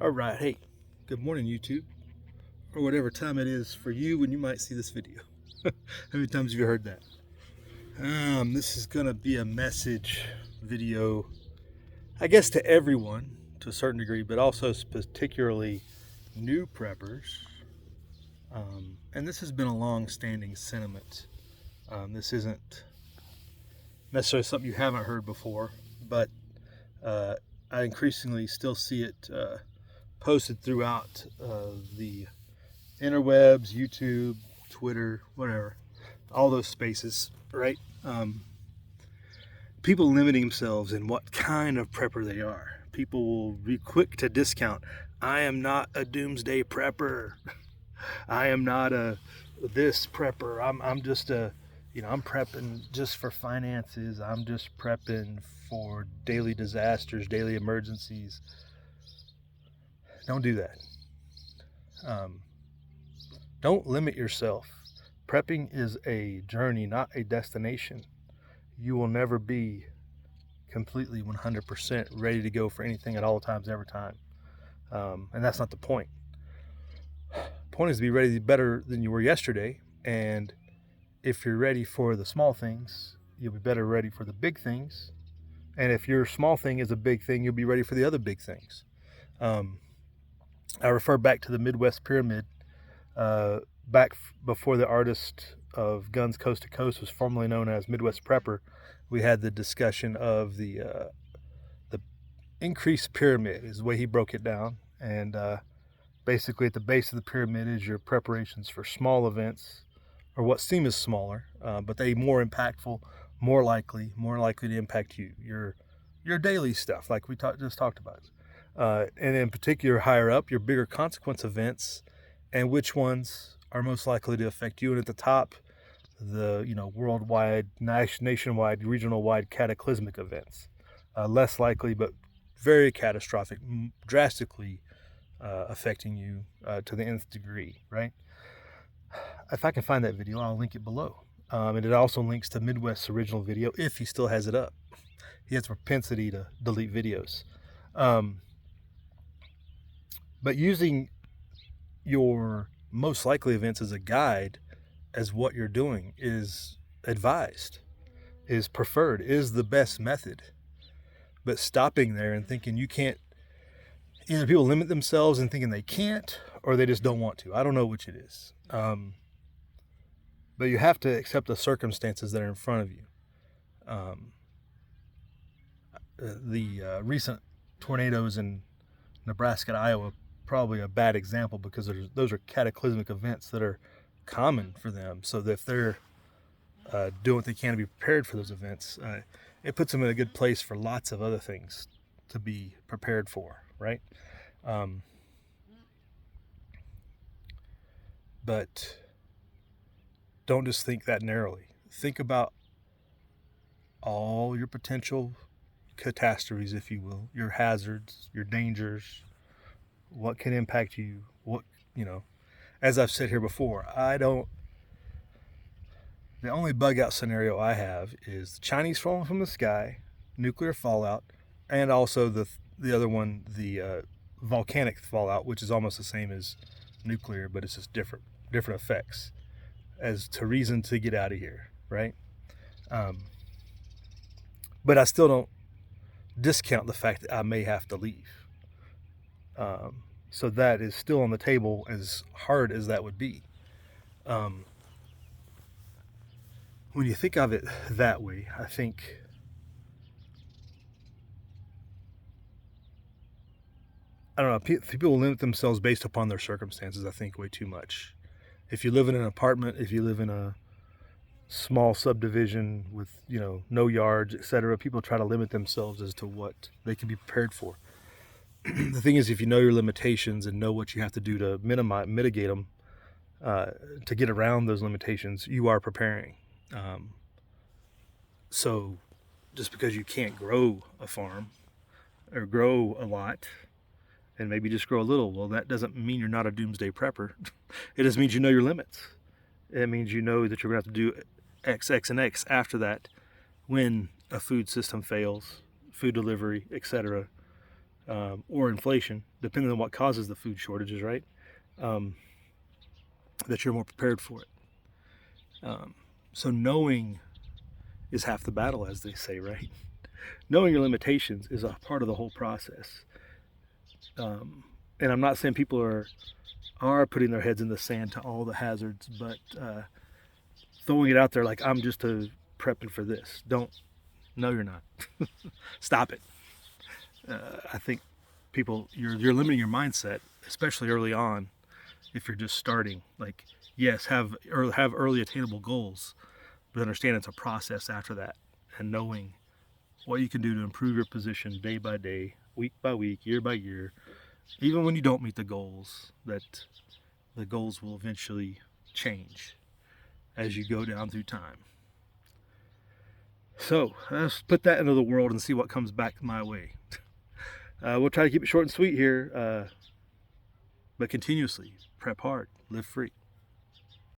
All right, hey, good morning, YouTube, or whatever time it is for you when you might see this video. How many times have you heard that? This is gonna be a message video, I guess, to everyone to a certain degree, but also particularly new preppers. And this has been a long-standing sentiment. This isn't necessarily something you haven't heard before, but I increasingly still see it posted throughout the interwebs, YouTube, Twitter, whatever, all those spaces, right? People limiting themselves in what kind of prepper they are. People will be quick to discount. I am not a doomsday prepper. I am not a this prepper. I'm just a, I'm prepping just for finances. I'm just prepping for daily disasters, daily emergencies. Don't do that. Don't limit yourself. Prepping is a journey, not a destination. You will never be completely 100% ready to go for anything at all times, every time. And that's not the point. The point is to be ready better than you were yesterday. And if you're ready for the small things, you'll be better ready for the big things. And if your small thing is a big thing, you'll be ready for the other big things. I refer back to the Midwest Pyramid. Back before the artist of Guns Coast to Coast was formerly known as Midwest Prepper, we had the discussion of the increased pyramid is the way he broke it down. And basically at the base of the pyramid is your preparations for small events, or what seem as smaller, but they more impactful, more likely to impact you, your daily stuff, like we just talked about. And in particular, higher up, your bigger consequence events, and which ones are most likely to affect you. And at the top, the worldwide, nationwide, regional-wide cataclysmic events, less likely but very catastrophic, drastically affecting you to the nth degree, right? If I can find that video, I'll link it below. And it also links to Midwest's original video if he still has it up. He has a propensity to delete videos. But using your most likely events as a guide as what you're doing is advised, is preferred, is the best method. But stopping there and thinking you can't, either people limit themselves and thinking they can't, or they just don't want to. I don't know which it is. But you have to accept the circumstances that are in front of you. The recent tornadoes in Nebraska and Iowa, probably a bad example, because those are cataclysmic events that are common for them. So that if they're doing what they can to be prepared for those events, it puts them in a good place for lots of other things to be prepared for, right? But don't just think that narrowly. Think about all your potential catastrophes, if you will, your hazards, your dangers, what can impact you, as I've said here before, the only bug out scenario I have is the Chinese falling from the sky, nuclear fallout, and also the other one, the volcanic fallout, which is almost the same as nuclear, but it's just different effects as to reason to get out of here, right? But I still don't discount the fact that I may have to leave. So that is still on the table, as hard as that would be. When you think of it that way, I think I don't know, people limit themselves based upon their circumstances, I think, way too much. If you live in an apartment, if you live in a small subdivision with, no yards, etc., people try to limit themselves as to what they can be prepared for. The thing is, if you know your limitations and know what you have to do to mitigate them, to get around those limitations, you are preparing. So just because you can't grow a farm or grow a lot, and maybe just grow a little, well, that doesn't mean you're not a doomsday prepper. It just means you know your limits. It means you know that you're going to have to do X, X, and X after that when a food system fails, food delivery, etc. or inflation, depending on what causes the food shortages, right? Um, that you're more prepared for it. So knowing is half the battle, as they say, right? Knowing your limitations is a part of the whole process. And I'm not saying people are putting their heads in the sand to all the hazards, but throwing it out there like I'm just prepping for this. Don't. No, you're not. Stop it. I think people, you're limiting your mindset, especially early on, if you're just starting. Like, yes, have early attainable goals, but understand it's a process after that, and knowing what you can do to improve your position day by day, week by week, year by year, even when you don't meet the goals, that the goals will eventually change as you go down through time. So let's put that into the world and see what comes back my way. We'll try to keep it short and sweet here, but continuously prep hard, live free.